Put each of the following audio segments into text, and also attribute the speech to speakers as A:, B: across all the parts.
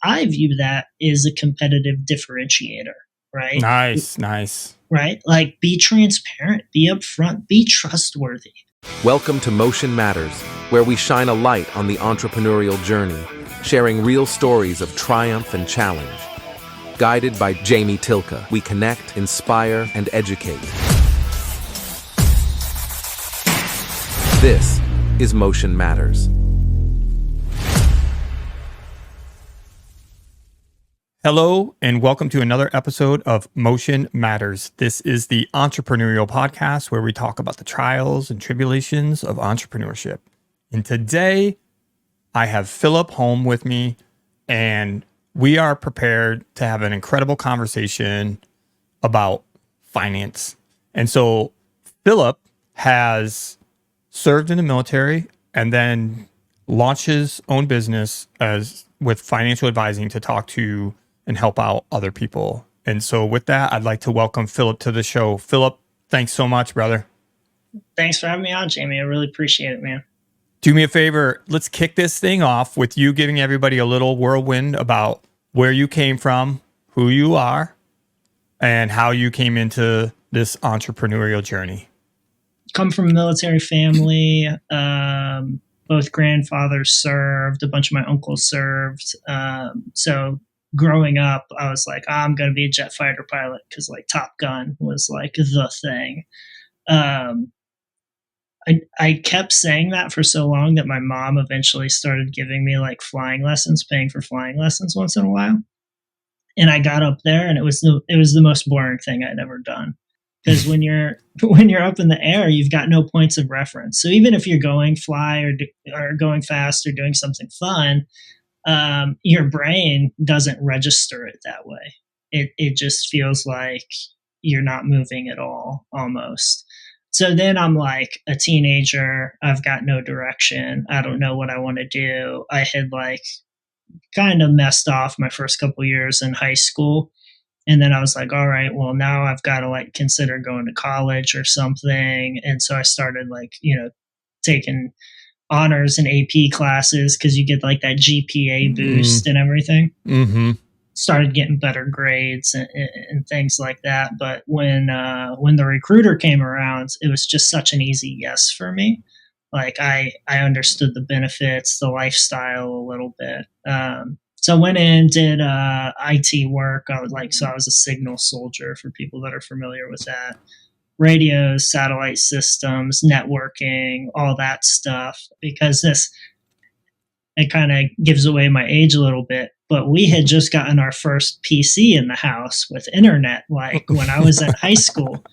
A: I view that as a competitive differentiator, right?
B: Nice.
A: Right? Like, be transparent, be upfront, be trustworthy.
C: Welcome to Motion Matters, where we shine a light on the entrepreneurial journey, sharing real stories of triumph and challenge. Guided by Jamie Tilka, we connect, inspire, and educate. This is Motion Matters.
B: Hello, and welcome to another episode of Motion Matters. This is the entrepreneurial podcast where we talk about the trials and tribulations of entrepreneurship. And today, I have Phillip Hulme with me, and we are prepared to have an incredible conversation about finance. And so, Phillip has served in the military and then launched his own business with financial advising to talk to and help out other people. And so with that, I'd like to welcome Phillip to the show. Phillip, thanks so much, brother.
A: Thanks for having me on, Jamie. I really appreciate it, man.
B: Do me a favor. Let's kick this thing off with you giving everybody a little whirlwind about where you came from, who you are, and how you came into this entrepreneurial journey.
A: Come from a military family. Both grandfathers served. A bunch of my uncles served. So growing up, I was like, I'm going to be a jet fighter pilot because like Top Gun was like the thing. I kept saying that for so long that my mom eventually started giving me like flying lessons, paying for flying lessons once in a while. And I got up there, and it was the most boring thing I'd ever done. Because when you're up in the air, you've got no points of reference. So even if you're going fly or going fast or doing something fun, your brain doesn't register it that way. It just feels like you're not moving at all, almost. So then I'm like a teenager. I've got no direction. I don't know what I want to do. I had like kind of messed off my first couple years in high school. And then I was like, all right, well, now I've got to like consider going to college or something. And so I started like, taking honors and AP classes because you get like that GPA boost and everything.
B: Mm-hmm.
A: Started getting better grades and things like that. But when the recruiter came around, it was just such an easy yes for me. Like I understood the benefits, the lifestyle a little bit. So I went in, did IT work. I was a signal soldier for people that are familiar with that. Radios, satellite systems, networking, all that stuff. Because it kind of gives away my age a little bit. But we had just gotten our first PC in the house with internet, like when I was in high school.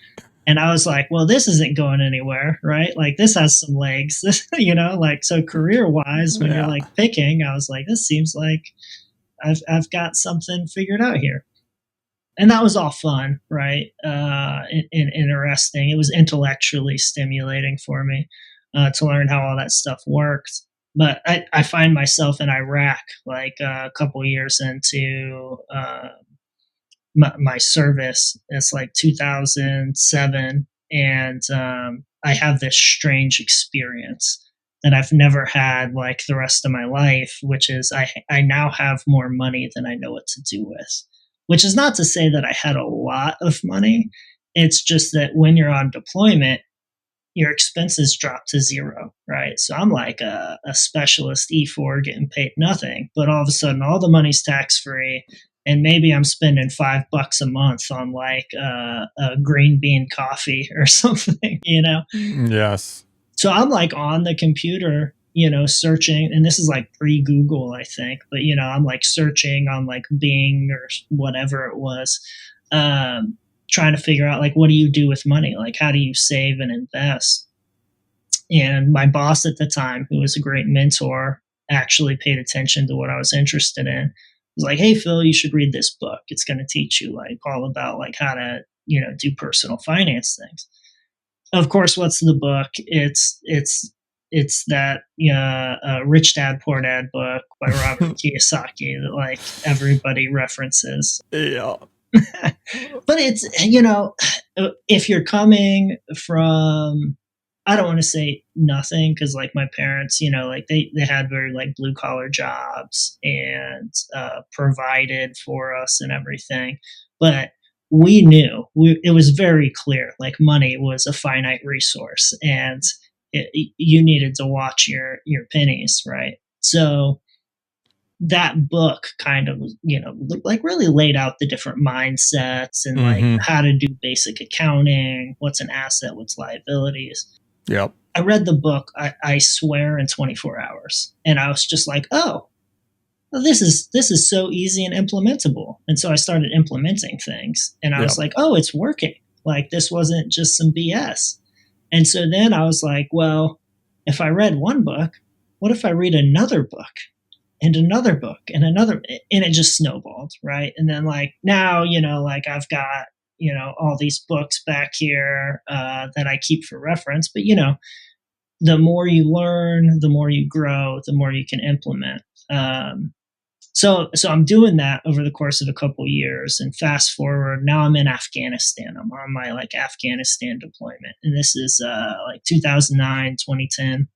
A: And I was like, well, this isn't going anywhere, right? Like this has some legs, so career wise, when you're like picking, I was like, this seems like I've got something figured out here. And that was all fun, right? And interesting. It was intellectually stimulating for me to learn how all that stuff worked. But I find myself in Iraq like a couple years into my service. It's like 2007. And I have this strange experience that I've never had like the rest of my life, which is I now have more money than I know what to do with. Which is not to say that I had a lot of money. It's just that when you're on deployment, your expenses drop to zero, right? So I'm like a specialist E4 getting paid nothing, but all of a sudden all the money's tax-free, and maybe I'm spending $5 a month on like a green bean coffee or something,
B: Yes.
A: So I'm like on the computer, searching, and this is like pre-Google, I think, but I'm like searching on like Bing or whatever it was, trying to figure out like, what do you do with money? Like, how do you save and invest? And my boss at the time, who was a great mentor, actually paid attention to what I was interested in. He was like, hey, Phil, you should read this book. It's going to teach you like all about like how to, do personal finance things. Of course, what's the book? It's that Rich Dad Poor Dad book by Robert Kiyosaki that like everybody references.
B: Yeah.
A: But it's, if you're coming from I don't want to say nothing because like my parents, you know, like they had very like blue collar jobs and provided for us and everything. But we knew it was very clear like money was a finite resource and you needed to watch your pennies, right? So that book kind of, you know, like really laid out the different mindsets and like
B: Mm-hmm.
A: how to do basic accounting, what's an asset, what's liabilities.
B: Yep.
A: I read the book, I swear, in 24 hours. And I was just like, oh, well, this is so easy and implementable. And so I started implementing things and I was
B: Yep.
A: like, oh, it's working. Like this wasn't just some BS. And so then I was like, well, if I read one book, what if I read another book and another book and another? And it just snowballed, right? And then like now, you know, like I've got, you know, all these books back here that I keep for reference. But, you know, the more you learn, the more you grow, the more you can implement. So I'm doing that over the course of a couple years, and fast forward, now I'm in Afghanistan. I'm on my like Afghanistan deployment, and this is like 2009, 2010.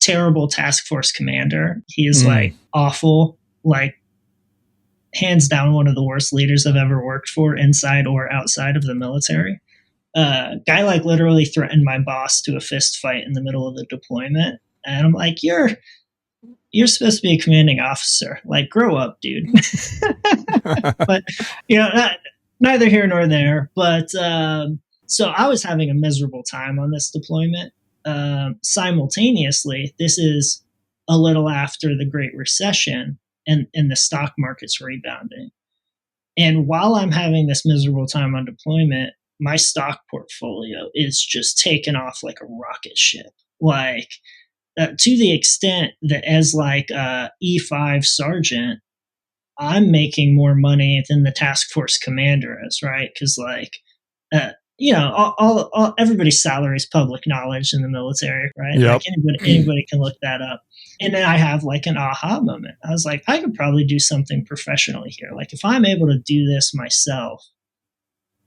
A: Terrible task force commander. He is like awful, like hands down one of the worst leaders I've ever worked for, inside or outside of the military. Guy like literally threatened my boss to a fist fight in the middle of the deployment, and I'm like, you're supposed to be a commanding officer. Like, grow up, dude. But you know, neither here nor there. But so I was having a miserable time on this deployment. Simultaneously, this is a little after the Great Recession, and the stock market's rebounding. And while I'm having this miserable time on deployment, my stock portfolio is just taken off like a rocket ship. Like, to the extent that as like E5 sergeant, I'm making more money than the task force commander is, right? Because like, you know, all everybody's salary is public knowledge in the military, right?
B: Yep.
A: Like anybody can look that up. And then I have like an aha moment. I was like, I could probably do something professionally here. Like if I'm able to do this myself,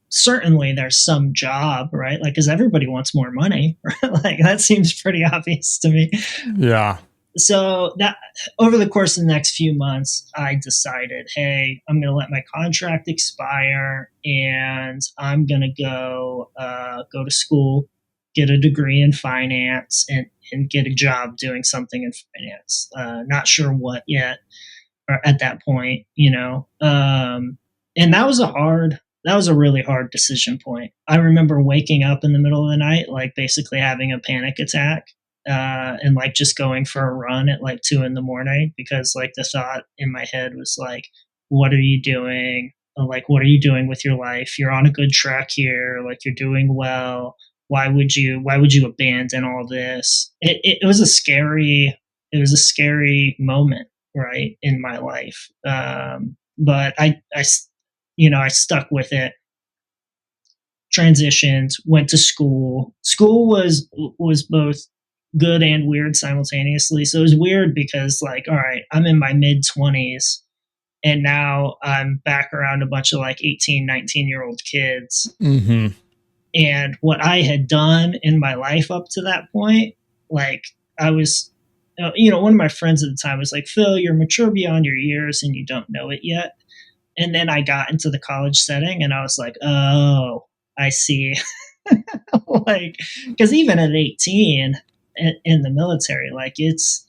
A: certainly there's some job, right? Like, because everybody wants more money, right? Like that seems pretty obvious to me.
B: Yeah.
A: So that over the course of the next few months, I decided, hey, I'm going to let my contract expire, and I'm going to go to school, get a degree in finance, and get a job doing something in finance. Not sure what yet, or at that point, you know. And that was a really hard decision point. I remember waking up in the middle of the night, like basically having a panic attack. And like just going for a run at like 2 a.m. because like the thought in my head was like, what are you doing? Like, what are you doing with your life? You're on a good track here. Like you're doing well. Why would you abandon all this? It was a scary moment, right, in my life. But I stuck with it, transitioned, went to school. School was both good and weird simultaneously. So it was weird because like, all right, I'm in my mid 20s and now I'm back around a bunch of like 18, 19-year-old kids.
B: Mm-hmm.
A: And what I had done in my life up to that point, like I was, one of my friends at the time was like, Phil, you're mature beyond your years and you don't know it yet. And then I got into the college setting and I was like, oh, I see. Like, because even at 18, in the military, like it's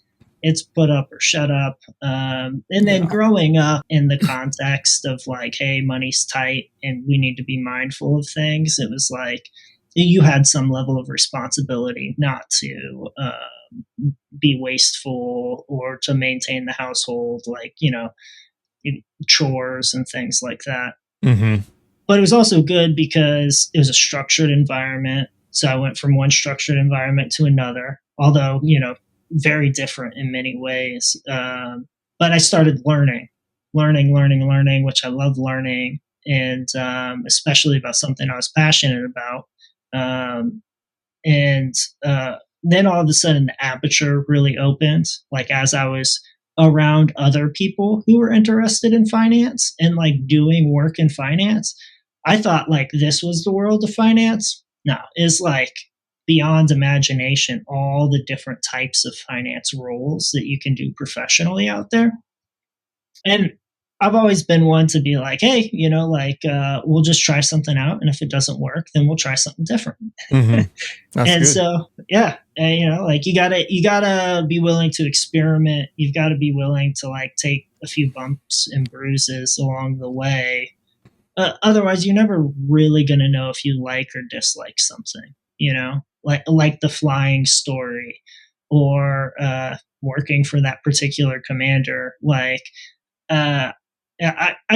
A: put up or shut up. And then growing up in the context of like, hey, money's tight and we need to be mindful of things, it was like you had some level of responsibility not to be wasteful or to maintain the household, like, chores and things like that.
B: Mm-hmm.
A: But it was also good because it was a structured environment. So I went from one structured environment to another, although, very different in many ways. But I started learning, which I love learning, and especially about something I was passionate about. And then all of a sudden the aperture really opened, like as I was around other people who were interested in finance and like doing work in finance. I thought like this was the world of finance. No, it's like beyond imagination all the different types of finance roles that you can do professionally out there. And I've always been one to be like, hey, we'll just try something out. And if it doesn't work, then we'll try something different.
B: Mm-hmm. That's
A: And
B: good.
A: so, yeah, you gotta be willing to experiment. You've got to be willing to like take a few bumps and bruises along the way. Otherwise, you're never really going to know if you like or dislike something, like the flying story or working for that particular commander. I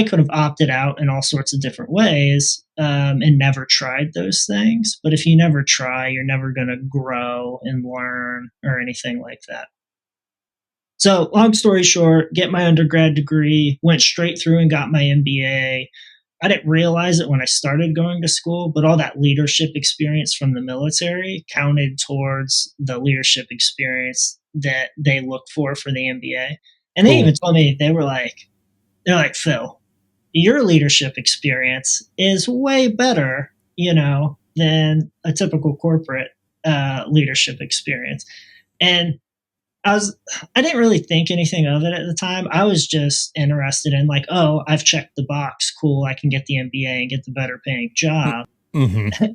A: could have opted out in all sorts of different ways and never tried those things. But if you never try, you're never going to grow and learn or anything like that. So long story short, get my undergrad degree, went straight through and got my MBA. I didn't realize it when I started going to school, but all that leadership experience from the military counted towards the leadership experience that they look for the MBA. And they even told me, they're like, Phil, your leadership experience is way better, than a typical corporate leadership experience. And I didn't really think anything of it at the time. I was just interested in like, oh, I've checked the box. Cool. I can get the MBA and get the better paying job.
B: Mm-hmm.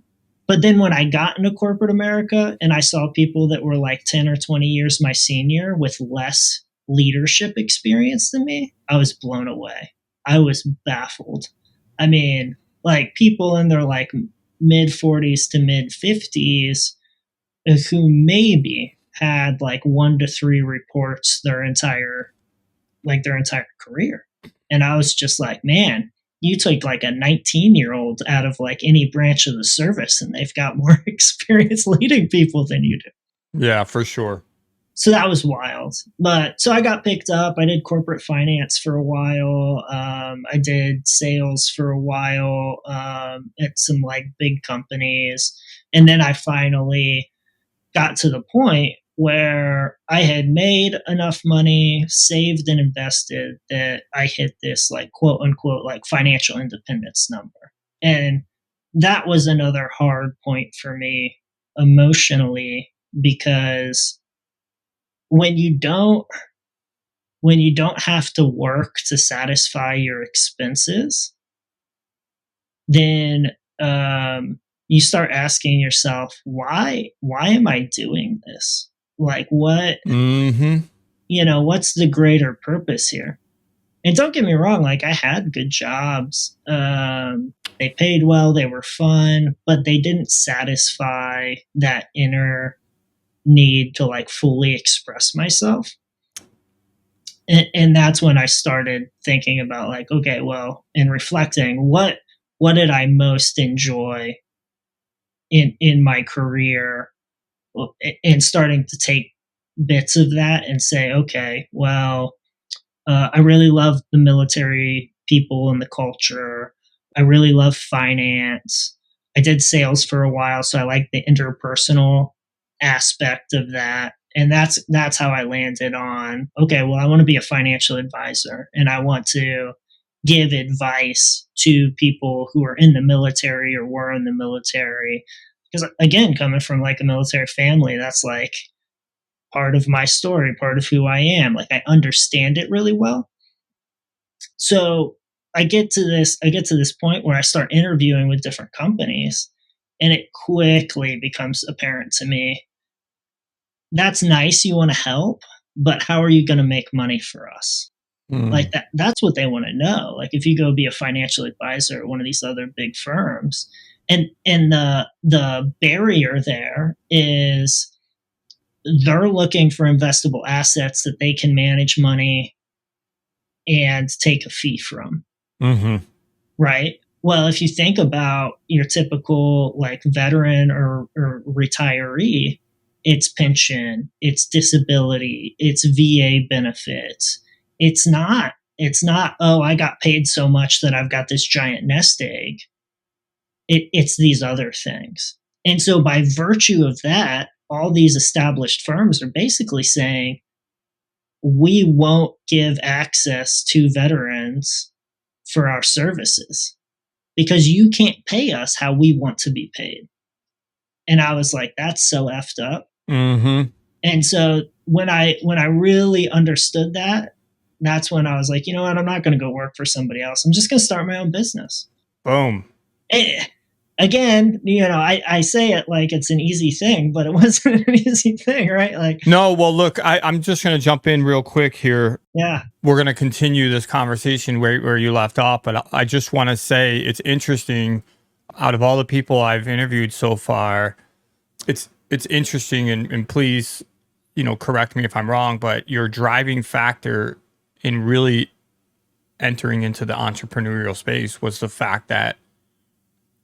A: But then when I got into corporate America and I saw people that were like 10 or 20 years my senior with less leadership experience than me, I was blown away. I was baffled. I mean, like people in their like mid 40s to mid 50s who maybe had like 1 to 3 reports their entire career. And I was just like, man, you took like a 19-year-old out of like any branch of the service and they've got more experience leading people than you do.
B: Yeah, for sure.
A: So that was wild. But so I got picked up. I did corporate finance for a while. I did sales for a while at some like big companies. And then I finally got to the point where I had made enough money, saved and invested, that I hit this like quote unquote like financial independence number. And that was another hard point for me emotionally, because when you don't have to work to satisfy your expenses, then you start asking yourself, why am I doing this? Like what, what's the greater purpose here? And don't get me wrong, like I had good jobs. They paid well, they were fun, but they didn't satisfy that inner need to like fully express myself. And that's when I started thinking about like, okay, well, in reflecting, what did I most enjoy in my career, and starting to take bits of that and say, okay, well, I really love the military people and the culture. I really love finance. I did sales for a while, so I like the interpersonal aspect of that. And that's how I landed on, okay, well, I want to be a financial advisor and I want to give advice to people who are in the military or were in the military. Because again, coming from like a military family, that's like part of my story, part of who I am. Like I understand it really well. So I get to this point where I start interviewing with different companies, and it quickly becomes apparent to me, that's nice, you want to help, but how are you going to make money for us? Like that's what they want to know. Like if you go be a financial advisor at one of these other big firms, and the barrier there is they're looking for investable assets that they can manage money and take a fee from. Right? Well, if you think about your typical like veteran or retiree, it's pension, it's disability, it's VA benefits. It's not, oh, I got paid so much that I've got this giant nest egg. It's these other things. And so by virtue of that, all these established firms are basically saying, we won't give access to veterans for our services because you can't pay us how we want to be paid. And I was like, that's so effed up.
B: Mm-hmm.
A: And so when I really understood that, that's when I was like, you know what, I'm not going to go work for somebody else. I'm just going to start my own business.
B: Boom.
A: Again, I say it like it's an easy thing, but it wasn't an easy thing, right? Like,
B: no, well, look, I'm just going to jump in real quick here.
A: Yeah.
B: We're going to continue this conversation where you left off, but I just want to say it's interesting. Out of all the people I've interviewed so far, it's interesting, and please, correct me if I'm wrong, but your driving factor in really entering into the entrepreneurial space was the fact that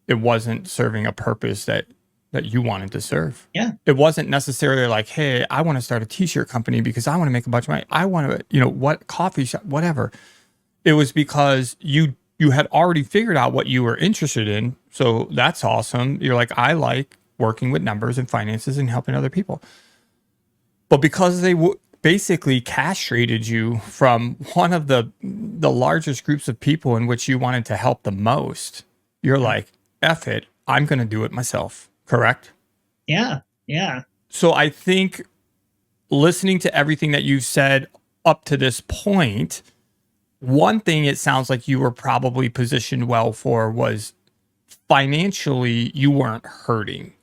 B: it wasn't serving a purpose that you wanted to serve.
A: Yeah.
B: It wasn't necessarily like, hey, I want to start a t-shirt company because I want to make a bunch of money. I want to, what coffee shop, whatever. It was because you had already figured out what you were interested in. So that's awesome. You're like, I like working with numbers and finances and helping other people. But because they basically castrated you from one of the largest groups of people in which you wanted to help the most, you're like, F it, I'm going to do it myself. Correct?
A: Yeah. Yeah.
B: So I think listening to everything that you've said up to this point, one thing it sounds like you were probably positioned well for was financially you weren't hurting.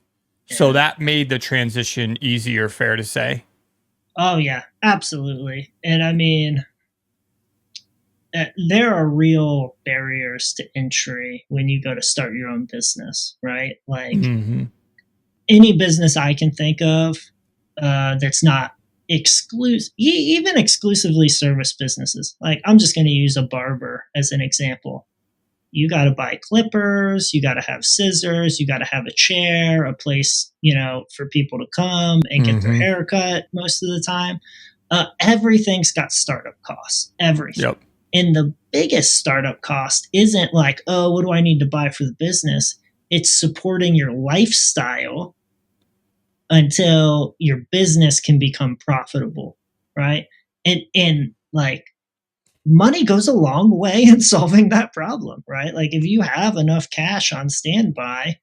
B: Yeah. So that made the transition easier, fair to say?
A: Oh, yeah, absolutely. And I mean, there are real barriers to entry when you go to start your own business, right? Like any business I can think of that's not even exclusively service businesses. Like I'm just going to use a barber as an example. You got to buy clippers, you got to have scissors, you got to have a chair, a place, for people to come and get their hair cut most of the time. Everything's got startup costs, everything.
B: Yep.
A: And the biggest startup cost isn't like, oh, what do I need to buy for the business? It's supporting your lifestyle until your business can become profitable, right? And like money goes a long way in solving that problem, right? Like if you have enough cash on standby,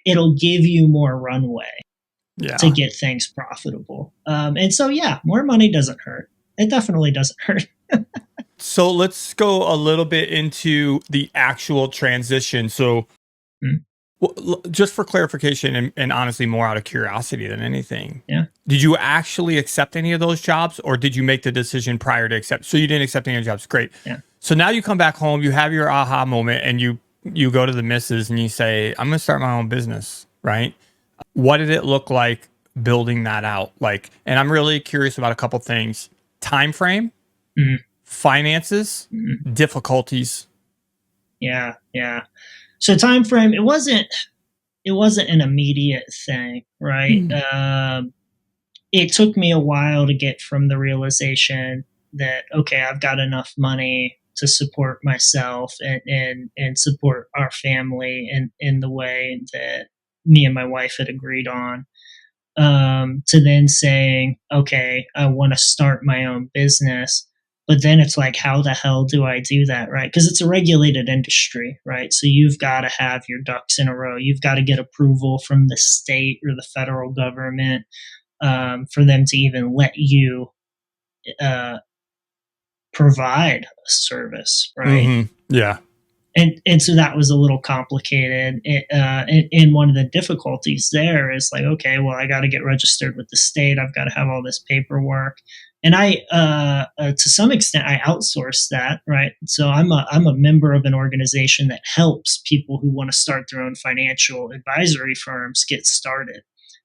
A: it'll give you more runway to get things profitable. And so, yeah, more money doesn't hurt. It definitely doesn't hurt.
B: So let's go a little bit into the actual transition. So well, just for clarification and honestly more out of curiosity than anything.
A: Yeah.
B: Did you actually accept any of those jobs or did you make the decision prior to accept? So you didn't accept any of the jobs. Great.
A: Yeah.
B: So now you come back home, you have your aha moment and you go to the missus and you say, I'm going to start my own business, right? What did it look like building that out? Like, and I'm really curious about a couple things. Time frame, finances, difficulties.
A: Yeah. Yeah. So time frame, it wasn't an immediate thing, right? It took me a while to get from the realization that, okay, I've got enough money to support myself and support our family in the way that me and my wife had agreed on, to then saying, okay, I want to start my own business. But then it's like, how the hell do I do that, right? Because it's a regulated industry, right? So you've got to have your ducks in a row. You've got to get approval from the state or the federal government for them to even let you provide a service, right?
B: Yeah.
A: And so that was a little complicated. And one of the difficulties there is like, okay, well, I got to get registered with the state. I've got to have all this paperwork. And I, to some extent, I outsource that, right? So I'm a member of an organization that helps people who want to start their own financial advisory firms get started.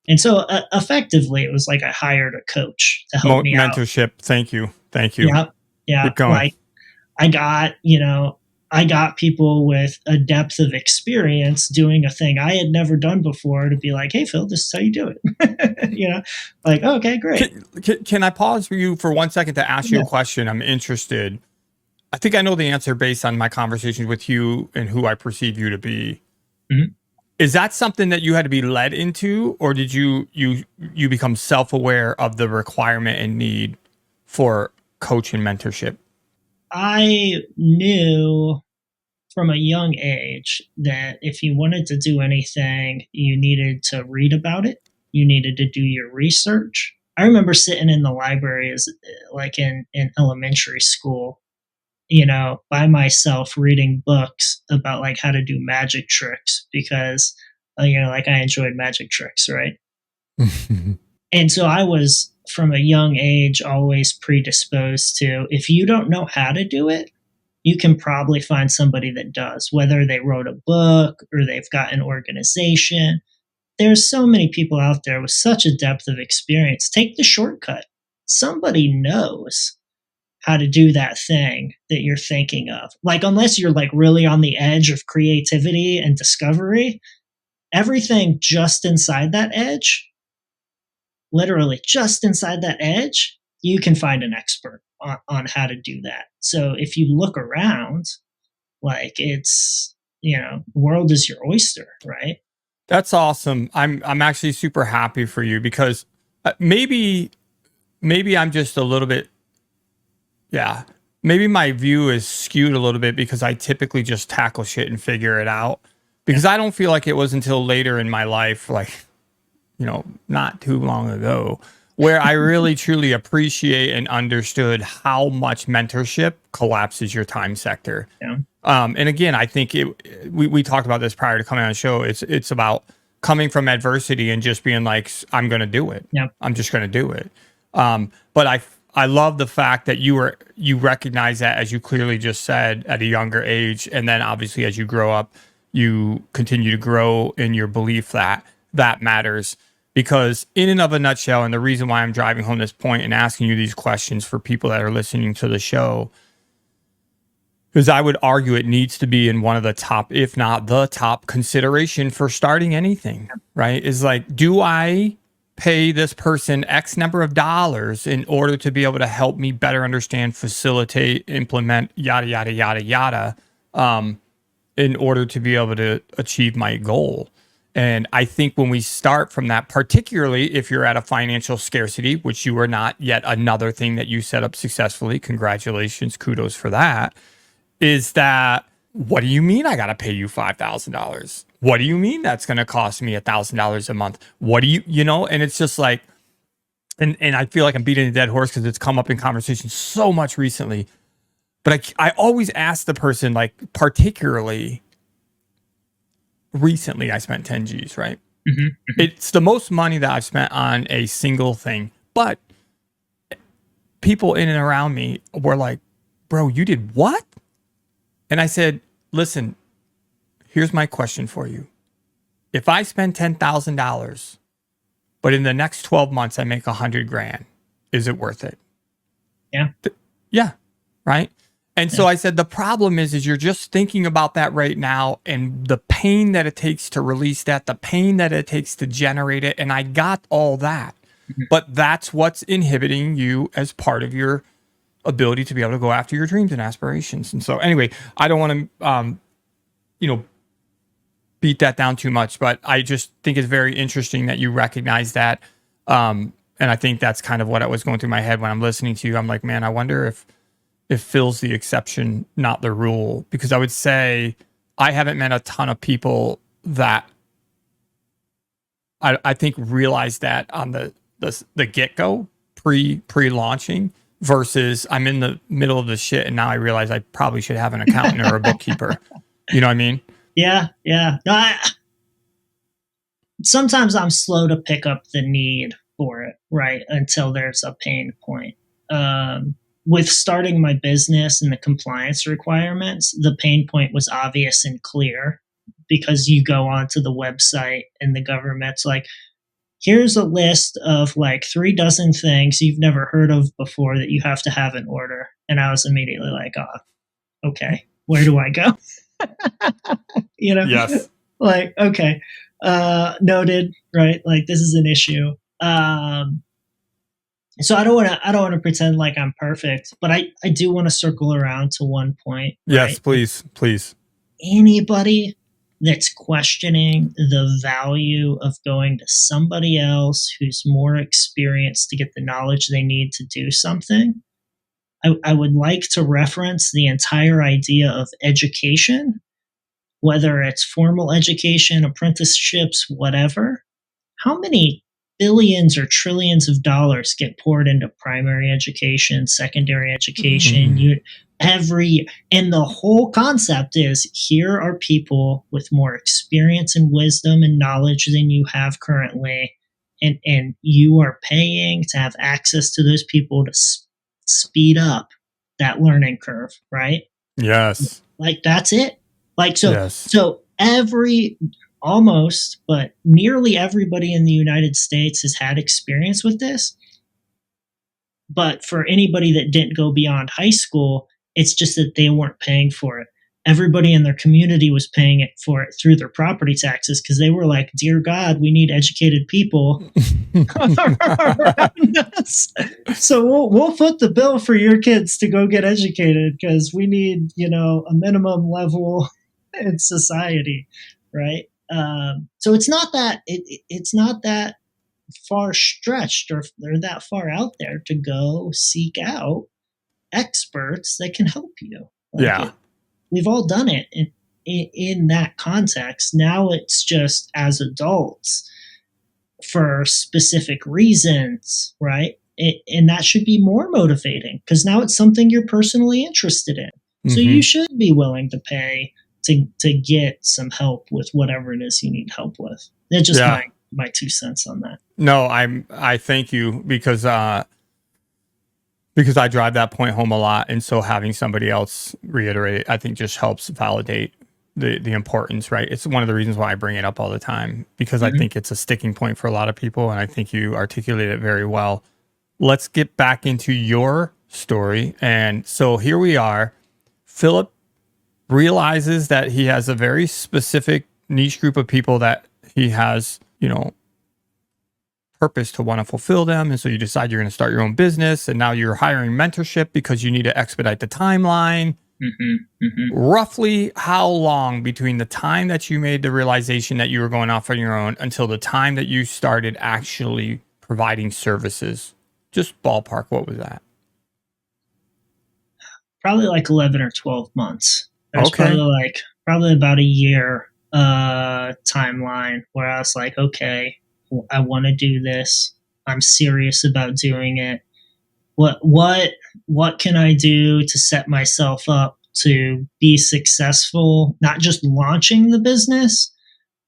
A: And so effectively, it was like I hired a coach to help me out.
B: Mentorship. Thank you.
A: Yeah.
B: Keep going.
A: Like I got people with a depth of experience doing a thing I had never done before to be like, hey, Phil, this is how you do it. Like, oh, okay, great.
B: Can I pause for you for 1 second to ask you a question? I'm interested. I think I know the answer based on my conversations with you and who I perceive you to be. Is that something that you had to be led into, or did you become self-aware of the requirement and need for coach and mentorship?
A: I knew from a young age that if you wanted to do anything, you needed to read about it. You needed to do your research. I remember sitting in the library as like in elementary school, by myself reading books about like how to do magic tricks because, like I enjoyed magic tricks, right? And so I was from a young age always predisposed to, if you don't know how to do it, you can probably find somebody that does, whether they wrote a book or they've got an organization. There's so many people out there with such a depth of experience. Take the shortcut. Somebody knows how to do that thing that you're thinking of. Like, unless you're like really on the edge of creativity and discovery, everything just inside that edge, literally just inside that edge, you can find an expert on how to do that. So if you look around, like it's, the world is your oyster, right?
B: That's awesome. I'm actually super happy for you because maybe I'm just a little bit, yeah, maybe my view is skewed a little bit because I typically just tackle shit and figure it out because I don't feel like it was until later in my life, like, not too long ago, where I really truly appreciate and understood how much mentorship collapses your time sector.
A: Yeah.
B: And again, I think we talked about this prior to coming on the show. It's about coming from adversity and just being like, I'm going to do it.
A: Yeah.
B: I'm just going to do it. But I love the fact that you recognize that, as you clearly just said, at a younger age. And then obviously as you grow up, you continue to grow in your belief that matters. Because in and of a nutshell, and the reason why I'm driving home this point and asking you these questions for people that are listening to the show, because I would argue it needs to be in one of the top, if not the top consideration for starting anything, right? Is like, do I pay this person X number of dollars in order to be able to help me better understand, facilitate, implement, yada, yada, yada, yada, in order to be able to achieve my goal? And I think when we start from that, particularly if you're at a financial scarcity, which you are not yet, another thing that you set up successfully, congratulations, kudos for that, is that, what do you mean I got to pay you $5,000? What do you mean that's going to cost me $1,000 a month? What do you, and it's just like, and I feel like I'm beating a dead horse because it's come up in conversation so much recently, but I always ask the person, like, particularly recently I spent 10 G's, right?
A: Mm-hmm.
B: It's the most money that I've spent on a single thing, but people in and around me were like, bro, you did what? And I said, listen, here's my question for you. If I spend $10,000, but in the next 12 months I make 100 grand, is it worth it?
A: Yeah.
B: Yeah. Right. And so I said, the problem is you're just thinking about that right now and the pain that it takes to release that, the pain that it takes to generate it. And I got all that, but that's what's inhibiting you as part of your ability to be able to go after your dreams and aspirations. And so anyway, I don't want to, beat that down too much, but I just think it's very interesting that you recognize that. And I think that's kind of what I was going through my head when I'm listening to you. I'm like, man, I wonder if it fills the exception, not the rule, because I would say I haven't met a ton of people that I think realize that on the get-go, pre-launching, versus I'm in the middle of the shit and now I realize I probably should have an accountant or a bookkeeper. You know what I mean?
A: Yeah. No, sometimes I'm slow to pick up the need for it, right? Until there's a pain point. With starting my business and the compliance requirements, the pain point was obvious and clear because you go onto the website and the government's like, here's a list of like 36 things you've never heard of before that you have to have in order. And I was immediately like, oh, okay, where do I go?
B: Yes.
A: Like, okay, noted, right? Like this is an issue. So I don't want to pretend like I'm perfect, but I do want to circle around to one point.
B: Yes,
A: right?
B: please.
A: Anybody that's questioning the value of going to somebody else who's more experienced to get the knowledge they need to do something, I would like to reference the entire idea of education, whether it's formal education, apprenticeships, whatever. How many billions or trillions of dollars get poured into primary education, secondary education,
B: Mm.
A: and the whole concept is here are people with more experience and wisdom and knowledge than you have currently, and you are paying to have access to those people to speed up that learning curve, right?
B: Yes.
A: Like that's it. Like
B: Yes.
A: so every almost, but nearly everybody in the United States has had experience with this. But for anybody that didn't go beyond high school, it's just that they weren't paying for it. Everybody in their community was paying for it through their property taxes because they were like, "Dear God, we need educated people around us. So we'll foot the bill for your kids to go get educated because we need, a minimum level in society, right?" So it's not that it's not that far stretched or that far out there to go seek out experts that can help you.
B: Yeah.
A: We've all done it in that context. Now it's just as adults for specific reasons, right? And that should be more motivating because now it's something you're personally interested in. So you should be willing to pay to get some help with whatever it is you need help with. That's just my 2 cents on that.
B: No, I thank you because I drive that point home a lot, and so having somebody else reiterate it, I think just helps validate the importance, right? It's one of the reasons why I bring it up all the time because I think it's a sticking point for a lot of people, and I think you articulate it very well. Let's get back into your story. And so here we are. Phillip realizes that he has a very specific niche group of people that he has, purpose to want to fulfill them. And so you decide you're going to start your own business, and now you're hiring mentorship because you need to expedite the timeline. Roughly how long between the time that you made the realization that you were going off on your own until the time that you started actually providing services? Just ballpark, what was that?
A: Probably like 11 or 12 months. There's
B: Okay.
A: probably about a year timeline where I was like, okay, I want to do this. I'm serious about doing it. What can I do to set myself up to be successful, not just launching the business,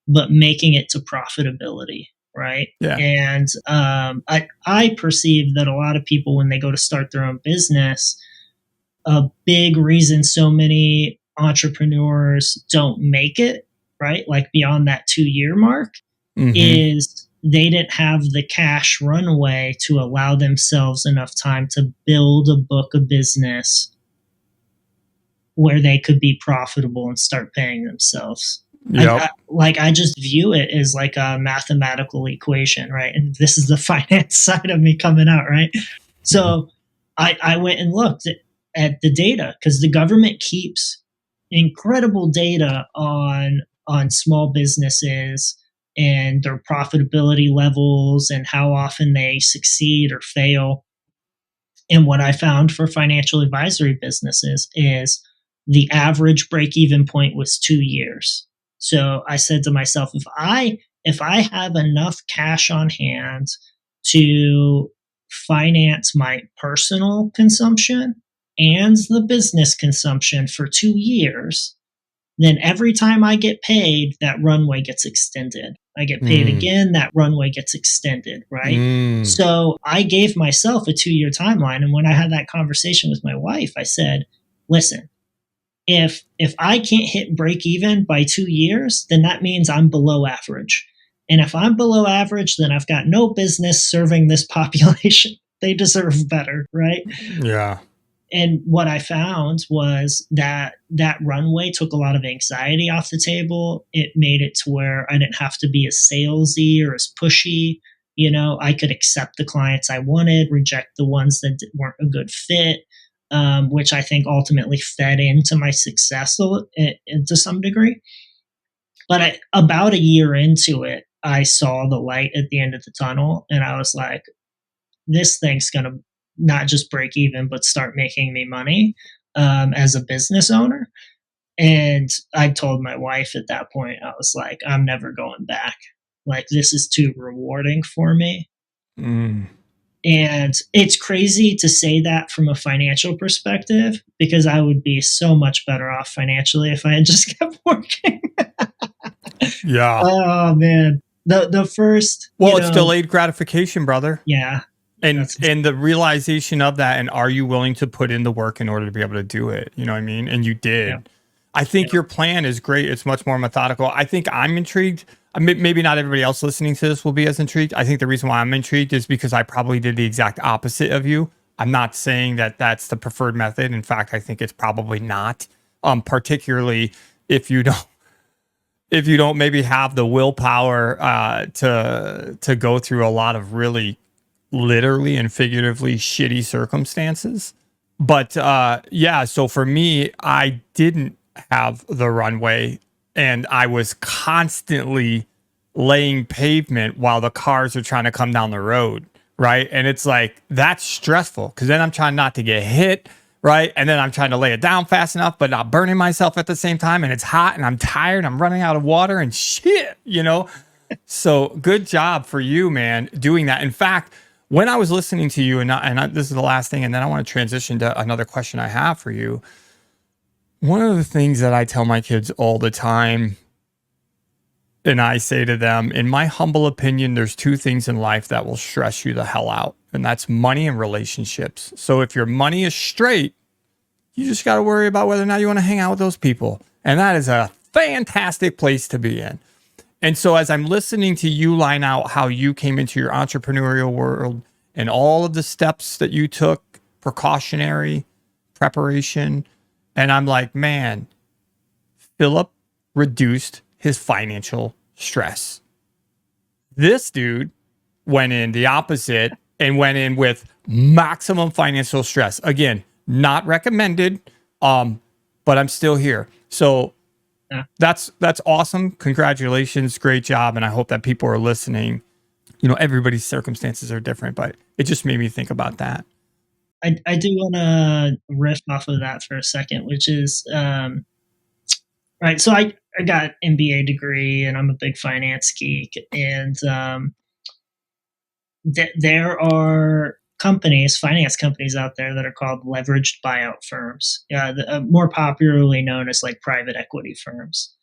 A: but making it to profitability, right?
B: Yeah.
A: And I perceive that a lot of people, when they go to start their own business, a big reason so many entrepreneurs don't make it, right? Like beyond that 2-year mark, is they didn't have the cash runway to allow themselves enough time to build a book of business where they could be profitable and start paying themselves.
B: Yep.
A: I just view it as like a mathematical equation, right? And this is the finance side of me coming out, right? So I went and looked at the data because the government keeps incredible data on small businesses and their profitability levels and how often they succeed or fail. And what I found for financial advisory businesses is the average break-even point was 2 years. So I said to myself, if I have enough cash on hand to finance my personal consumption and the business consumption for 2 years, then every time I get paid, that runway gets extended. I get paid again, that runway gets extended, right? So I gave myself a 2-year timeline. And when I had that conversation with my wife, I said, listen, if I can't hit break even by 2 years, then that means I'm below average. And if I'm below average, then I've got no business serving this population. They deserve better, right?
B: Yeah.
A: And what I found was that runway took a lot of anxiety off the table. It made it to where I didn't have to be as salesy or as pushy. I could accept the clients I wanted, reject the ones that weren't a good fit, which I think ultimately fed into my success to some degree. But about a year into it, I saw the light at the end of the tunnel, and I was like, this thing's going to not just break even, but start making me money as a business owner. And I told my wife at that point, I was like, I'm never going back. Like, this is too rewarding for me.
B: Mm.
A: And it's crazy to say that from a financial perspective, because I would be so much better off financially if I had just kept working.
B: Yeah.
A: Oh man. The first,
B: Well, it's delayed gratification, brother.
A: yeah.
B: And the realization of that, and are you willing to put in the work in order to be able to do it? You know what I mean? And you did.
A: Yeah.
B: I think your plan is great. It's much more methodical. I think I'm intrigued. Maybe not everybody else listening to this will be as intrigued. I think the reason why I'm intrigued is because I probably did the exact opposite of you. I'm not saying that that's the preferred method. In fact, I think it's probably not. Particularly if you don't maybe have the willpower to go through a lot of really literally and figuratively shitty circumstances. But yeah, so for me, I didn't have the runway, and I was constantly laying pavement while the cars are trying to come down the road, right? And it's like, that's stressful because then I'm trying not to get hit, right? And then I'm trying to lay it down fast enough, but not burning myself at the same time. And it's hot and I'm tired. I'm running out of water and shit, you know? So good job for you, man, doing that. In fact, when I was listening to you, this is the last thing, and then I want to transition to another question I have for you. One of the things that I tell my kids all the time, and I say to them, in my humble opinion, there's two things in life that will stress you the hell out, and that's money and relationships. So if your money is straight, you just got to worry about whether or not you want to hang out with those people. And that is a fantastic place to be in. And so as I'm listening to you line out how you came into your entrepreneurial world and all of the steps that you took, precautionary preparation, and I'm like, man, Phillip reduced his financial stress. This dude went in the opposite and went in with maximum financial stress. Again, not recommended, but I'm still here. So that's awesome. Congratulations. Great job. And I hope that people are listening. You know, everybody's circumstances are different, but it just made me think about that.
A: I do want to riff off of that for a second, which is, right. So I got an MBA degree and I'm a big finance geek, and there are finance companies out there that are called leveraged buyout firms, more popularly known as like private equity firms.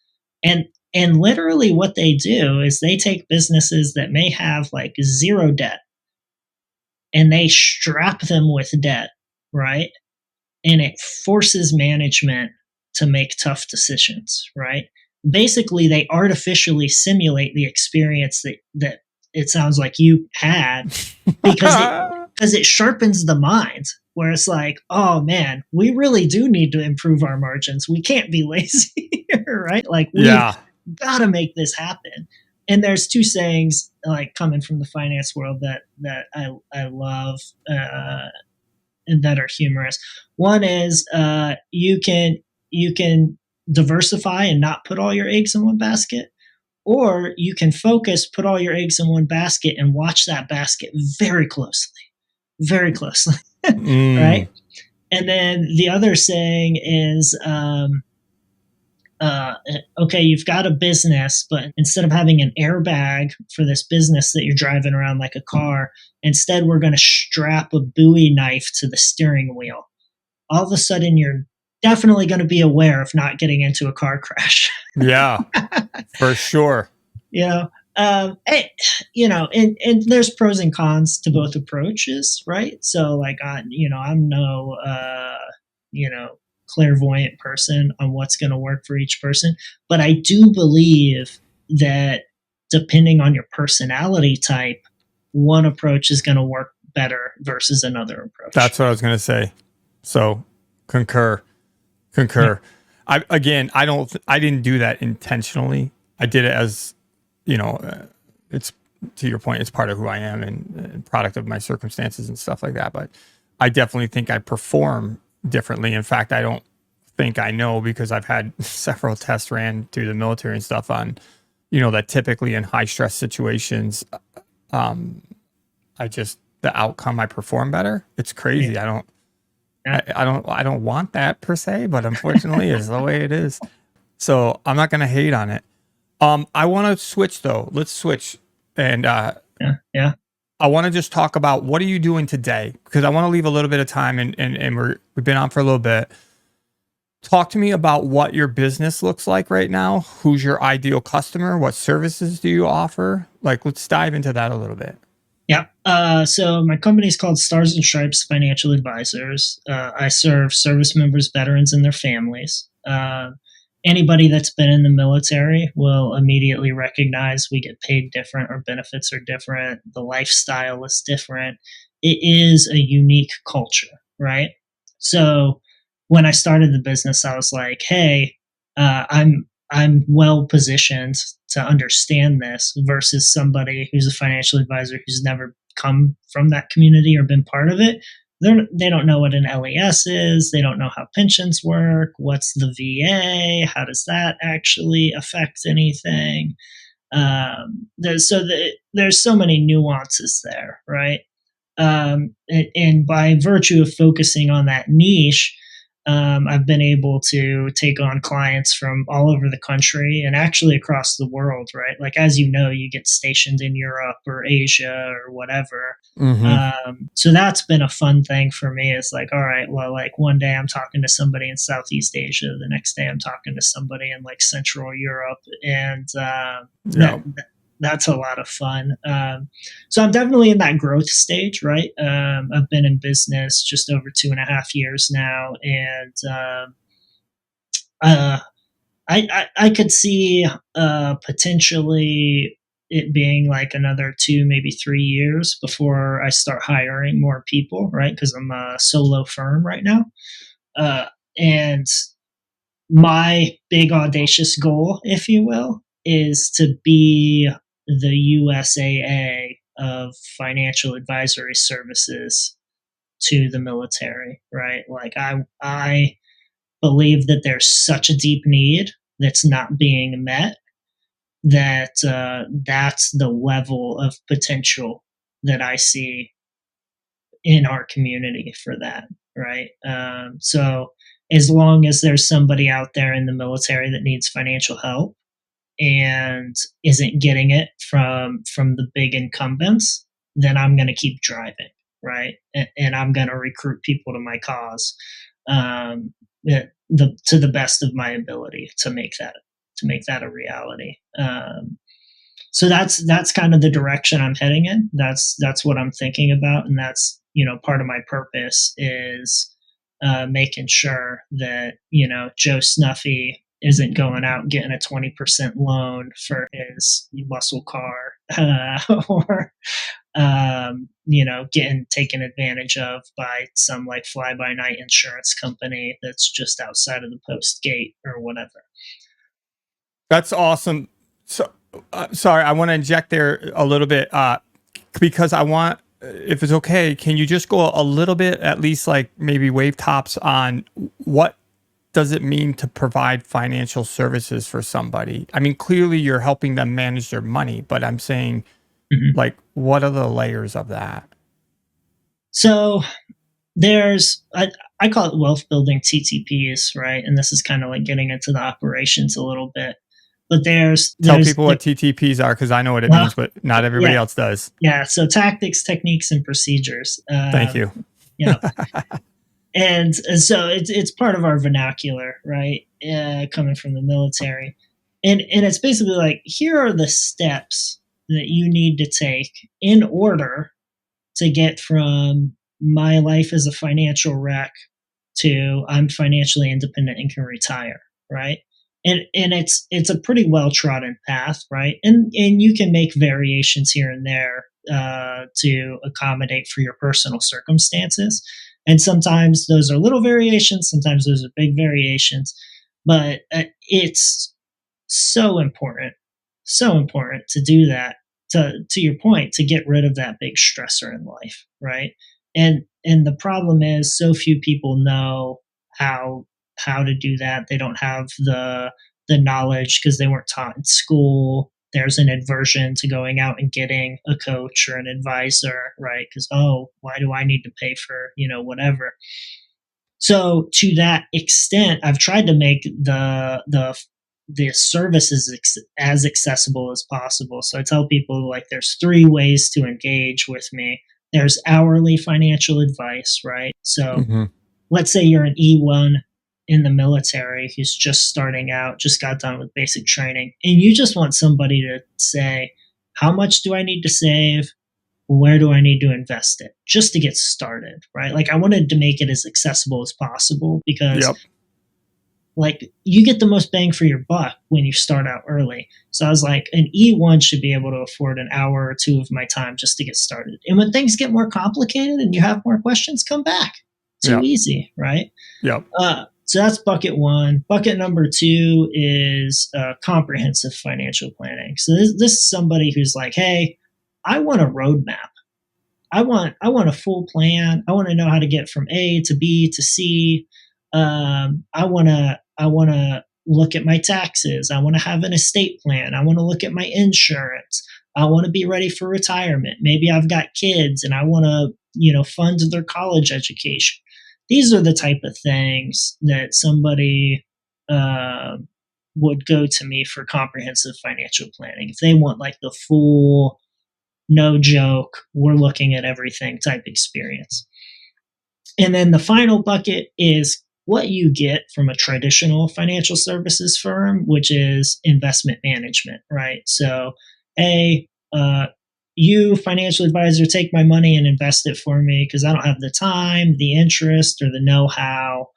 A: And literally what they do is they take businesses that may have like zero debt and they strap them with debt, right? And it forces management to make tough decisions, right? Basically, they artificially simulate the experience that it sounds like you had because it sharpens the mind, where it's like, oh man, we really do need to improve our margins. We can't be lazy, right? Like we've got to make this happen. And there's two sayings like coming from the finance world that I love and that are humorous. One is you can diversify and not put all your eggs in one basket, or you can focus, put all your eggs in one basket, and watch that basket very closely, right? And then the other saying is, okay, you've got a business, but instead of having an airbag for this business that you're driving around like a car, instead we're going to strap a Bowie knife to the steering wheel. All of a sudden, you're definitely going to be aware of not getting into a car crash.
B: Yeah, for sure.
A: And there's pros and cons to both approaches, right? So like, I'm no, clairvoyant person on what's going to work for each person. But I do believe that depending on your personality type, one approach is going to work better versus another approach.
B: That's what I was going to say. So concur. Yeah. I didn't do that intentionally. I did it as, it's, to your point, it's part of who I am and product of my circumstances and stuff like that. But I definitely think I perform differently. In fact, I don't think I know, because I've had several tests ran through the military and stuff on, that typically in high stress situations, I just the outcome, I perform better. It's crazy.
A: Yeah.
B: I don't want that per se, but unfortunately, it's the way it is. So I'm not going to hate on it. I want to switch though. Let's switch, and
A: Yeah.
B: I want to just talk about what are you doing today, because I want to leave a little bit of time, and we've been on for a little bit. Talk to me about what your business looks like right now. Who's your ideal customer? What services do you offer? Like, let's dive into that a little bit.
A: Yeah. So my company is called Stars and Stripes Financial Advisors. I serve service members, veterans, and their families. Anybody that's been in the military will immediately recognize we get paid different, our benefits are different, the lifestyle is different. It is a unique culture, right? So when I started the business, I was like, hey, I'm well positioned to understand this versus somebody who's a financial advisor who's never come from that community or been part of it. They don't know what an LES is. They don't know how pensions work. What's the VA? How does that actually affect anything? There's so many nuances there, right? And by virtue of focusing on that niche, I've been able to take on clients from all over the country and actually across the world, right? Like, as you know, you get stationed in Europe or Asia or whatever. So that's been a fun thing for me. Is like, all right, well, like one day I'm talking to somebody in Southeast Asia, the next day I'm talking to somebody in like Central Europe, and that's a lot of fun. So I'm definitely in that growth stage, right? I've been in business just over 2.5 years now, and I could see potentially it being like another 2, maybe 3 years before I start hiring more people, right? Because I'm a solo firm right now, and my big audacious goal, if you will, is to be the USAA of financial advisory services to the military, right? Like I believe that there's such a deep need that's not being met, that that's the level of potential that I see in our community for that, right? So as long as there's somebody out there in the military that needs financial help and isn't getting it from the big incumbents, then I'm going to keep driving, right? And I'm going to recruit people to my cause, to the best of my ability to make that a reality. So that's kind of the direction I'm heading in. That's what I'm thinking about, and that's part of my purpose is making sure that Joe Snuffy isn't going out and getting a 20% loan for his muscle car, or getting taken advantage of by some like fly by night insurance company that's just outside of the post gate or whatever.
B: That's awesome. So, sorry, I want to inject there a little bit because I want, if it's okay, can you just go a little bit, at least like maybe wave tops on what does it mean to provide financial services for somebody? I mean, clearly you're helping them manage their money, but I'm saying, like, what are the layers of that?
A: So there's, I call it wealth building TTPs, right? And this is kind of like getting into the operations a little bit. But
B: tell people what TTPs are, because I know what it means, but not everybody else does.
A: Yeah. So tactics, techniques, and procedures.
B: Thank you.
A: And so it's part of our vernacular, right? Coming from the military, and it's basically like, here are the steps that you need to take in order to get from my life as a financial wreck to I'm financially independent and can retire, right? And it's a pretty well trodden path, right? And you can make variations here and there to accommodate for your personal circumstances. And sometimes those are little variations, sometimes those are big variations. But it's so important to do that. To your point, to get rid of that big stressor in life, right? And the problem is, so few people know how to do that. They don't have the knowledge because they weren't taught in school. there's an aversion to going out and getting a coach or an advisor, right? Because, oh, why do I need to pay for, whatever? So to that extent, I've tried to make the services as accessible as possible. So I tell people, like, there's 3 ways to engage with me. There's hourly financial advice, right? So let's say you're an E1 in the military who's just starting out, just got done with basic training, and you just want somebody to say, how much do I need to save? Where do I need to invest it just to get started, right? Like, I wanted to make it as accessible as possible because like, you get the most bang for your buck when you start out early. So I was like, an E1 should be able to afford an hour or 2 of my time just to get started. And when things get more complicated and you have more questions, come back. Too easy, right?
B: Yep.
A: So that's bucket 1. Bucket number 2 is comprehensive financial planning. So this is somebody who's like, hey, I want a roadmap. I want a full plan. I want to know how to get from A to B to C. I want to look at my taxes. I want to have an estate plan. I want to look at my insurance. I want to be ready for retirement. Maybe I've got kids and I want to, fund their college education. These are the type of things that somebody would go to me for comprehensive financial planning. If they want like the full, no joke, we're looking at everything type experience. And then the final bucket is what you get from a traditional financial services firm, which is investment management, right? So, you, financial advisor, take my money and invest it for me because I don't have the time, the interest, or the know-how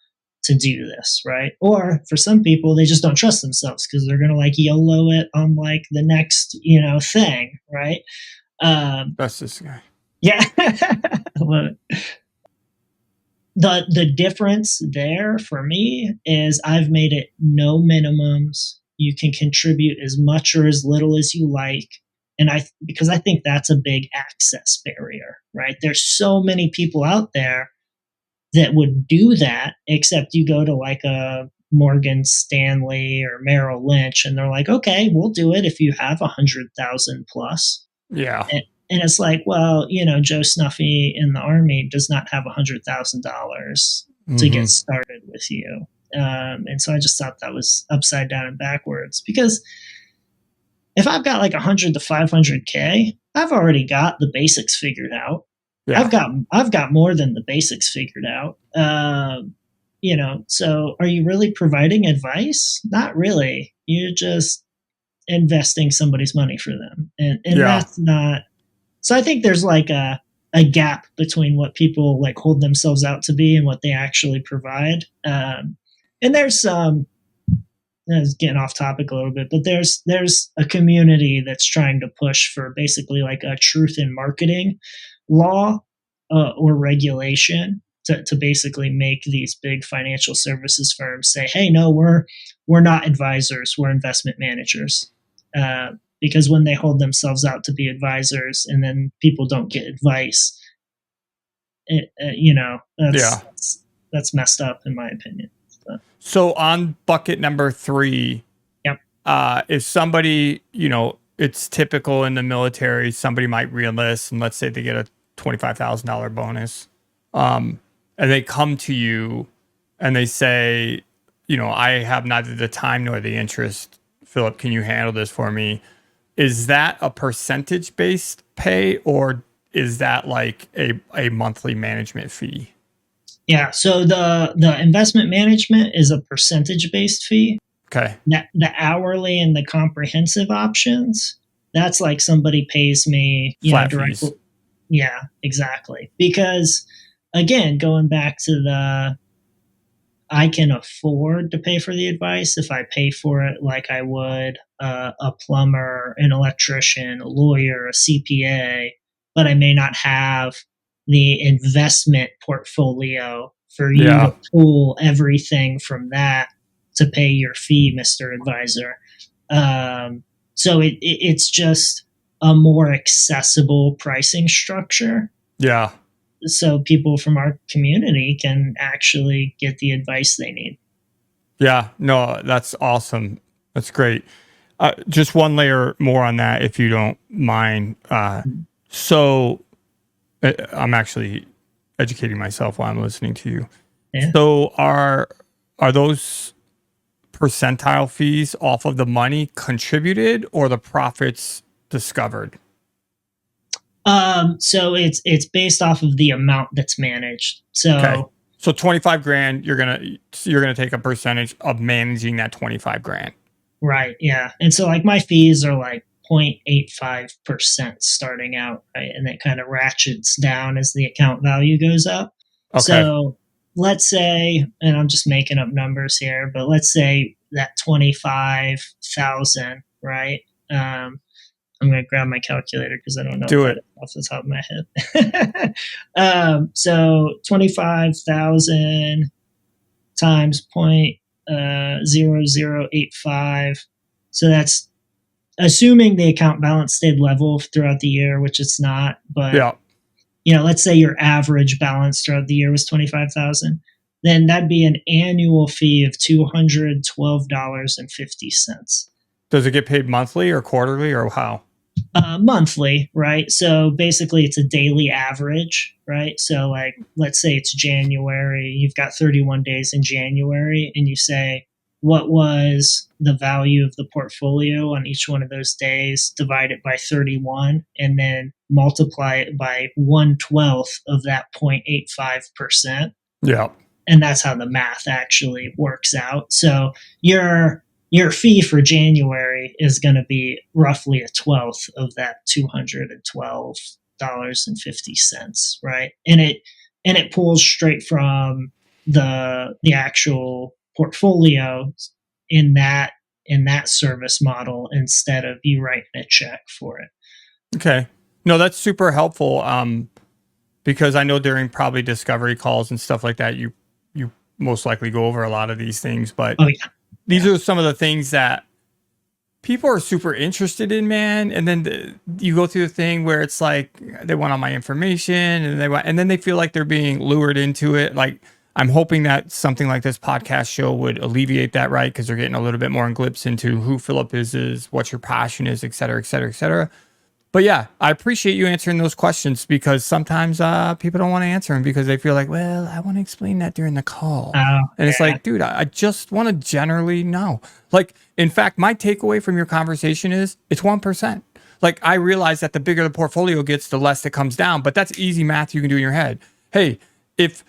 A: to do this, right? Or for some people, they just don't trust themselves because they're going to like YOLO it on like the next, thing, right?
B: That's this guy.
A: Yeah. The difference there for me is I've made it no minimums. You can contribute as much or as little as you like. And because I think that's a big access barrier, right? There's so many people out there that would do that, except you go to like a Morgan Stanley or Merrill Lynch and they're like, okay, we'll do it if you have 100,000 plus.
B: Yeah.
A: And it's like, well, Joe Snuffy in the Army does not have $100,000 to get started with you. And so I just thought that was upside down and backwards, because if I've got like 100 to 500K, I've already got the basics figured out. Yeah. I've got more than the basics figured out. So are you really providing advice? Not really. You're just investing somebody's money for them. And that's not. So I think there's like a gap between what people like hold themselves out to be and what they actually provide. And there's I was getting off topic a little bit, but there's a community that's trying to push for basically like a truth in marketing law or regulation to basically make these big financial services firms say, hey, no, we're not advisors, we're investment managers. Because when they hold themselves out to be advisors and then people don't get advice, that's messed up in my opinion.
B: So on bucket number 3, if somebody, it's typical in the military, somebody might reenlist and let's say they get a $25,000 bonus. And they come to you and they say, I have neither the time nor the interest. Phillip, can you handle this for me? Is that a percentage-based pay, or is that like a monthly management fee?
A: Yeah, so the investment management is a percentage-based fee.
B: Okay.
A: The hourly and the comprehensive options, that's like somebody pays me directly. Fees. Yeah, exactly. Because again, going back to I can afford to pay for the advice if I pay for it like I would a plumber, an electrician, a lawyer, a CPA, but I may not have the investment portfolio for you to pull everything from that to pay your fee, Mr. Advisor. So it's just a more accessible pricing structure.
B: Yeah.
A: So people from our community can actually get the advice they need.
B: Yeah, no, that's awesome. That's great. Just one layer more on that, if you don't mind. So I'm actually educating myself while I'm listening to you.
A: Yeah.
B: So are those percentile fees off of the money contributed or the profits discovered?
A: So it's based off of the amount that's managed.
B: Okay.
A: So
B: So 25 grand, you're gonna take a percentage of managing that 25 grand.
A: right, yeah. And so like my fees are like 0.85% starting out, right? And it kind of ratchets down as the account value goes up.
B: Okay.
A: So let's say, and I'm just making up numbers here, but let's say that 25,000, right? I'm going to grab my calculator because I don't know
B: Do
A: that
B: it.
A: off the top of my head. So 25,000 times 0.0085. So that's assuming the account balance stayed level throughout the year, which it's not. But
B: Yeah.
A: let's say your average balance throughout the year was 25,000. Then that'd be an annual fee of $212.50.
B: Does it get paid monthly or quarterly or how?
A: Monthly, right? So basically, it's a daily average, right? So, like, let's say it's January, you've got 31 days in January, and you say, what was the value of the portfolio on each one of those days? Divide it by 31, and then multiply it by 1/12 of that 0.85%.
B: Yeah.
A: And that's how the math actually works out. So, your fee for January is going to be roughly a twelfth of that $212.50, right? And it pulls straight from the actual portfolio in that service model instead of you writing a check for it.
B: Okay. No, that's super helpful. Because I know during probably discovery calls and stuff like that, you most likely go over a lot of these things, but
A: Oh yeah.
B: these are some of the things that people are super interested in, man. And then you go through the thing where it's like they want all my information, and then they feel like they're being lured into it. Like, I'm hoping that something like this podcast show would alleviate that, right? Because they're getting a little bit more in glimpse into who Phillip is, what your passion is, et cetera, et cetera, et cetera. But yeah, I appreciate you answering those questions because sometimes people don't want to answer them because they feel like, well, I want to explain that during the call. And it's like, dude, I just want to generally know. Like, in fact, my takeaway from your conversation is it's 1%. Like, I realize that the bigger the portfolio gets, the less it comes down, but that's easy math you can do in your head. Hey, if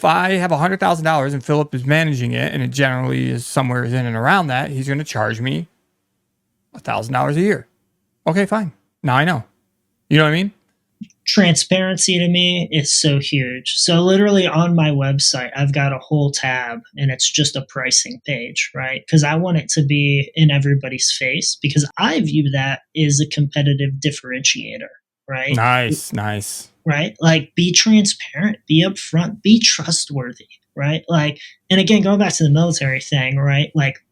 B: I have $100,000 and Phillip is managing it and it generally is somewhere in and around that, he's going to charge me $1,000 a year. Okay, fine. Now I know. You know what I mean?
A: Transparency to me is so huge. So literally on my website, I've got a whole tab and it's just a pricing page, right? Because I want it to be in everybody's face because I view that as a competitive differentiator, right?
B: Nice.
A: Right? Like, be transparent, be upfront, be trustworthy, right? Like, and again, going back to the military thing, right? Like,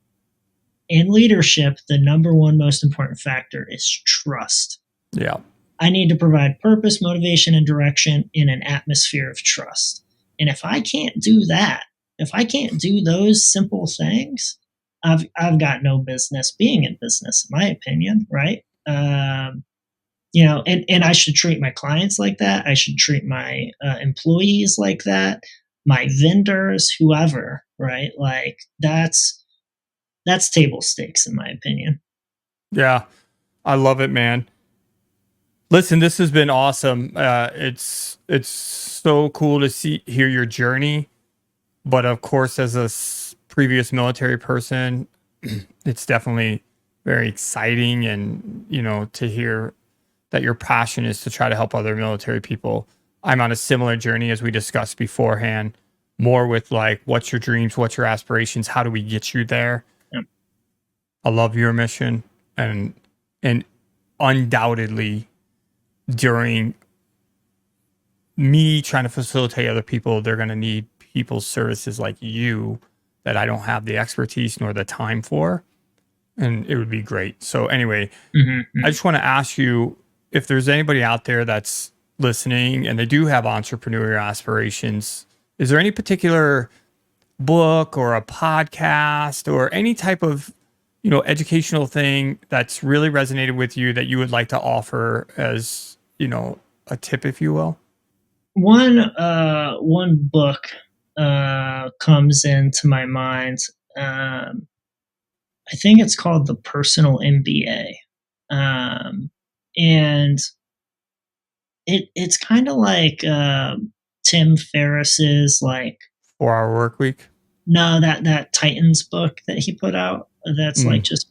A: in leadership, the number one most important factor is trust.
B: Yeah.
A: I need to provide purpose, motivation, and direction in an atmosphere of trust. And if I can't do that, if I can't do those simple things, I've got no business being in business, in my opinion, right? And I should treat my clients like that. I should treat my employees like that, my vendors, whoever, right? Like, that's table stakes, in my opinion.
B: Yeah. I love it, man. Listen, this has been awesome. It's so cool to hear your journey, but of course, as a previous military person, it's definitely very exciting, and to hear that your passion is to try to help other military people. I'm on a similar journey as we discussed beforehand, more with like, what's your dreams, what's your aspirations, how do we get you there?
A: Yep.
B: I love your mission, and undoubtedly, during me trying to facilitate other people, they're going to need people's services like you that I don't have the expertise nor the time for. And it would be great. So anyway, I just want to ask you if there's anybody out there that's listening and they do have entrepreneurial aspirations, is there any particular book or a podcast or any type of educational thing that's really resonated with you that you would like to offer as, a tip, if you will?
A: One book comes into my mind. I think it's called The Personal MBA. And it's kind of like Tim Ferriss's, like,
B: 4 Hour Work Week.
A: No, that Titans book that he put out. That's like just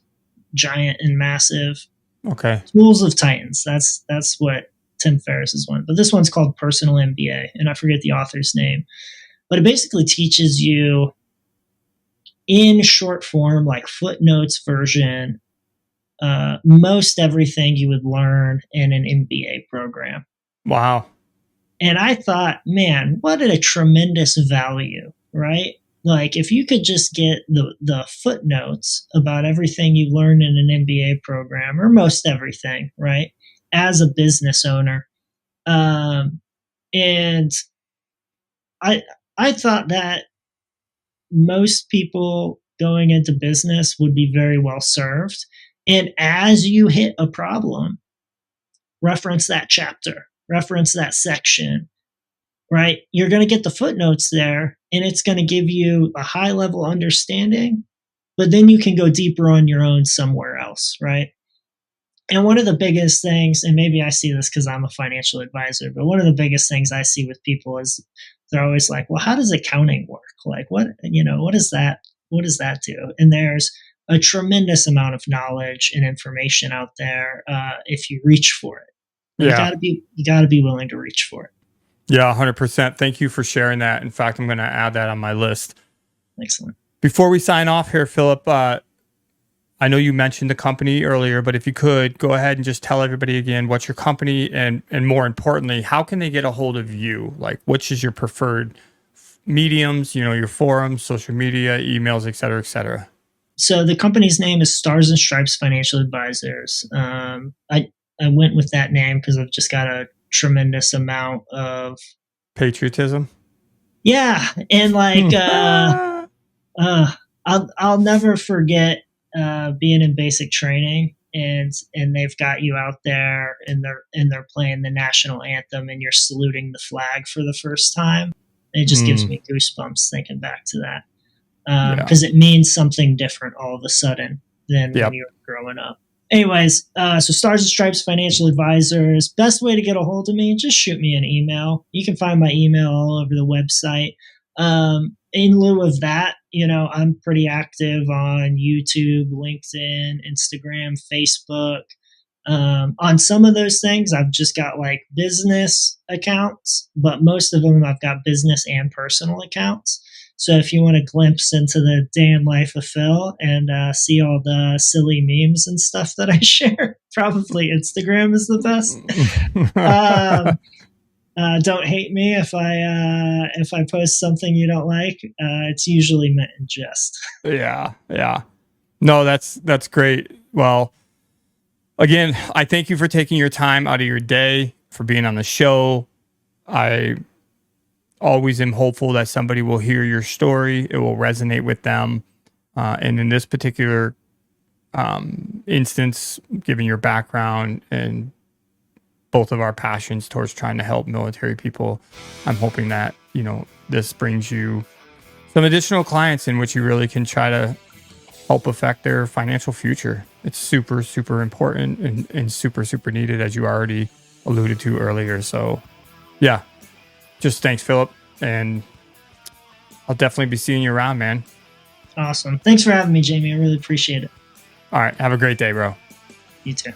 A: giant and massive.
B: Okay.
A: Tools of Titans. That's what Tim Ferriss's one. But this one's called Personal MBA, and I forget the author's name. But it basically teaches you in short form, like footnotes version, most everything you would learn in an MBA program.
B: Wow.
A: And I thought, man, what a tremendous value, right? Like, if you could just get the footnotes about everything you learn in an MBA program, or most everything, right, as a business owner. And I thought that most people going into business would be very well served. And as you hit a problem, reference that chapter, reference that section, right? You're going to get the footnotes there, and it's going to give you a high level understanding, but then you can go deeper on your own somewhere else, right? And one of the biggest things, and maybe I see this because I'm a financial advisor, but one of the biggest things I see with people is they're always like, well, how does accounting work? Like, what is that? What does that do? And there's a tremendous amount of knowledge and information out there if you reach for it.
B: Yeah.
A: You gotta be willing to reach for it.
B: Yeah, 100%. Thank you for sharing that. In fact, I'm going to add that on my list.
A: Excellent.
B: Before we sign off here, Phillip, I know you mentioned the company earlier, but if you could go ahead and just tell everybody again what's your company, and more importantly, how can they get a hold of you? Like, which is your preferred mediums, your forums, social media, emails, et cetera, et cetera.
A: So the company's name is Stars and Stripes Financial Advisors. I went with that name because I've just got a tremendous amount of
B: patriotism.
A: Yeah, and like I'll never forget being in basic training, and they've got you out there, and they're playing the national anthem, and you're saluting the flag for the first time. It just gives me goosebumps thinking back to that, because it means something different all of a sudden than when you were growing up. Anyways, so Stars and Stripes Financial Advisors. Best way to get a hold of me, just shoot me an email. You can find my email all over the website. In lieu of that, I'm pretty active on YouTube, LinkedIn, Instagram, Facebook. On some of those things, I've just got like business accounts, but most of them I've got business and personal accounts. So if you want a glimpse into the day in life of Phil and see all the silly memes and stuff that I share, probably Instagram is the best. Don't hate me if I post something you don't like. It's usually meant in jest.
B: Yeah. No, that's great. Well, again, I thank you for taking your time out of your day for being on the show. I always am hopeful that somebody will hear your story. It will resonate with them. And in this particular instance, given your background and both of our passions towards trying to help military people, I'm hoping that, this brings you some additional clients in which you really can try to help affect their financial future. It's super, super important and super, super needed, as you already alluded to earlier. So yeah, just thanks, Phillip. And I'll definitely be seeing you around, man.
A: Awesome. Thanks for having me, Jamie. I really appreciate it.
B: All right. Have a great day, bro.
A: You too.